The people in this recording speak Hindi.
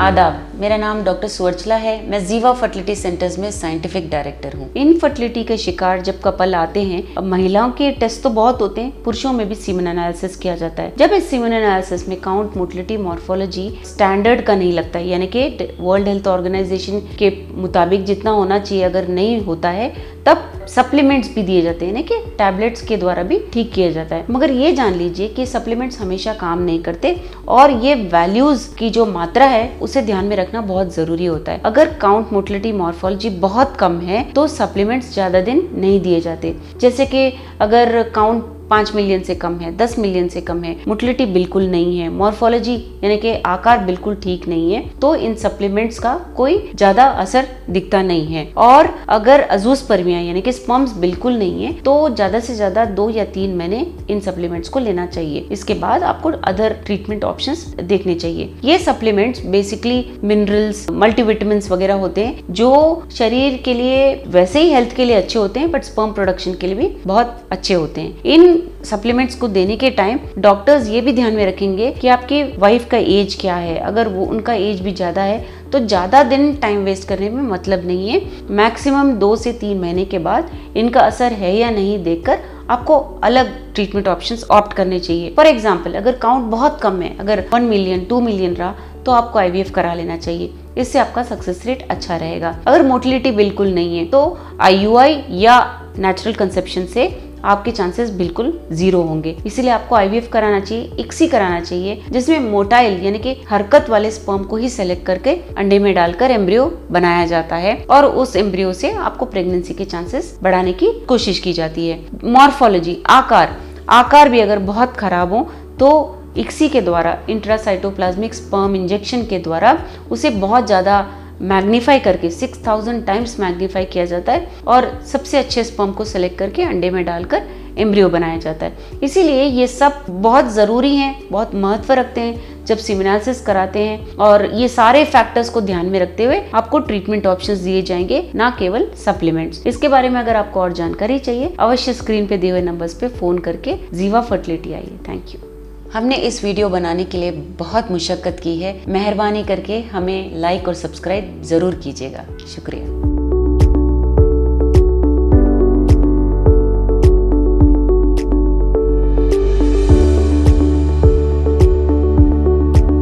आदाब, मेरा नाम डॉक्टर सुवर्चला है। मैं जीवा फर्टिलिटी सेंटर्स में साइंटिफिक डायरेक्टर हूँ। इनफर्टिलिटी के शिकार जब कपल आते हैं, अब महिलाओं के टेस्ट तो बहुत होते हैं, पुरुषों में भी सीमन एनालिसिस किया जाता है। जब इस सीमन एनालिसिस में काउंट, मोटिलिटी, मॉर्फोलॉजी स्टैंडर्ड का नहीं लगता है, यानी कि वर्ल्ड हेल्थ ऑर्गेनाइजेशन के मुताबिक जितना होना चाहिए अगर नहीं होता है, तब सप्लीमेंट्स भी दिए जाते हैं, यानी कि टैबलेट्स के द्वारा भी ठीक किया जाता है। मगर ये जान लीजिए कि सप्लीमेंट्स हमेशा काम नहीं करते और ये वैल्यूज की जो मात्रा है उसे ध्यान में रखना बहुत जरूरी होता है। अगर काउंट, मोटिलिटी, मॉर्फोलॉजी बहुत कम है तो सप्लीमेंट्स ज्यादा दिन नहीं दिए जाते। जैसे कि अगर काउंट 5 मिलियन से कम है, 10 मिलियन से कम है, मोटिलिटी बिल्कुल नहीं है, मॉर्फोलॉजी यानी कि आकार बिल्कुल ठीक नहीं है, तो इन सप्लीमेंट्स का कोई ज्यादा असर दिखता नहीं है। और अगर अजूस्पर्मिया यानी कि स्पर्म्स बिल्कुल नहीं है तो ज्यादा से ज्यादा 2 या 3 महीने इन सप्लीमेंट्स को लेना चाहिए। इसके बाद आपको अदर ट्रीटमेंट ऑप्शंस देखने चाहिए। ये सप्लीमेंट्स बेसिकली मिनरल्स, मल्टीविटामिन्स वगैरह होते हैं जो शरीर के लिए वैसे ही हेल्थ के लिए अच्छे होते हैं, बट स्पर्म प्रोडक्शन के लिए भी बहुत अच्छे होते हैं। इन सप्लीमेंट्स को देने के टाइम डॉक्टर्स ये भी ध्यान में रखेंगे कि आपकी वाइफ का एज क्या है। अगर वो उनका एज भी ज्यादा है तो ज्यादा दिन टाइम वेस्ट करने में मतलब नहीं है। मैक्सिमम 2 से 3 महीने के बाद इनका असर है या नहीं देखकर आपको अलग ट्रीटमेंट ऑप्शंस ऑप्ट करने चाहिए। फॉर एग्जाम्पल, अगर काउंट बहुत कम है, अगर 1 मिलियन 2 मिलियन रहा तो आपको IVF करा लेना चाहिए। इससे आपका सक्सेस रेट अच्छा रहेगा। अगर मोटिलिटी बिल्कुल नहीं है तो IUI या नेचुरल कंसेप्शन से आपके चांसेस बिल्कुल 0 होंगे। इसीलिए आपको IVF कराना चाहिए, ICSI कराना चाहिए, जिसमें मोटाइल यानी कि हरकत वाले स्पर्म को ही सेलेक्ट करके अंडे में डालकर एम्ब्रियो बनाया जाता है और उस एम्ब्रियो से आपको प्रेगनेंसी के चांसेस बढ़ाने की कोशिश की जाती है। मॉर्फोलॉजी, आकार भी अगर बहुत खराब हो तो ICSI के द्वारा, इंट्रासाइटोप्लाज्मिक स्पर्म इंजेक्शन के द्वारा उसे बहुत ज्यादा मैग्नीफाई करके 6000 टाइम्स मैग्नीफाई किया जाता है और सबसे अच्छे स्पर्म को सेलेक्ट करके अंडे में डालकर एम्ब्रियो बनाया जाता है। इसीलिए ये सब बहुत ज़रूरी हैं, बहुत महत्व रखते हैं जब सीमन एनालिसिस कराते हैं, और ये सारे फैक्टर्स को ध्यान में रखते हुए आपको ट्रीटमेंट ऑप्शंस दिए जाएंगे, ना केवल सप्लीमेंट्स। इसके बारे में अगर आपको और जानकारी चाहिए, अवश्य स्क्रीन पे दिए हुए नंबर्स पे फोन करके जीवा फर्टिलिटी आइए। Thank you. हमने इस वीडियो बनाने के लिए बहुत मुशक्कत की है। मेहरबानी करके हमें लाइक और सब्सक्राइब जरूर कीजिएगा। शुक्रिया।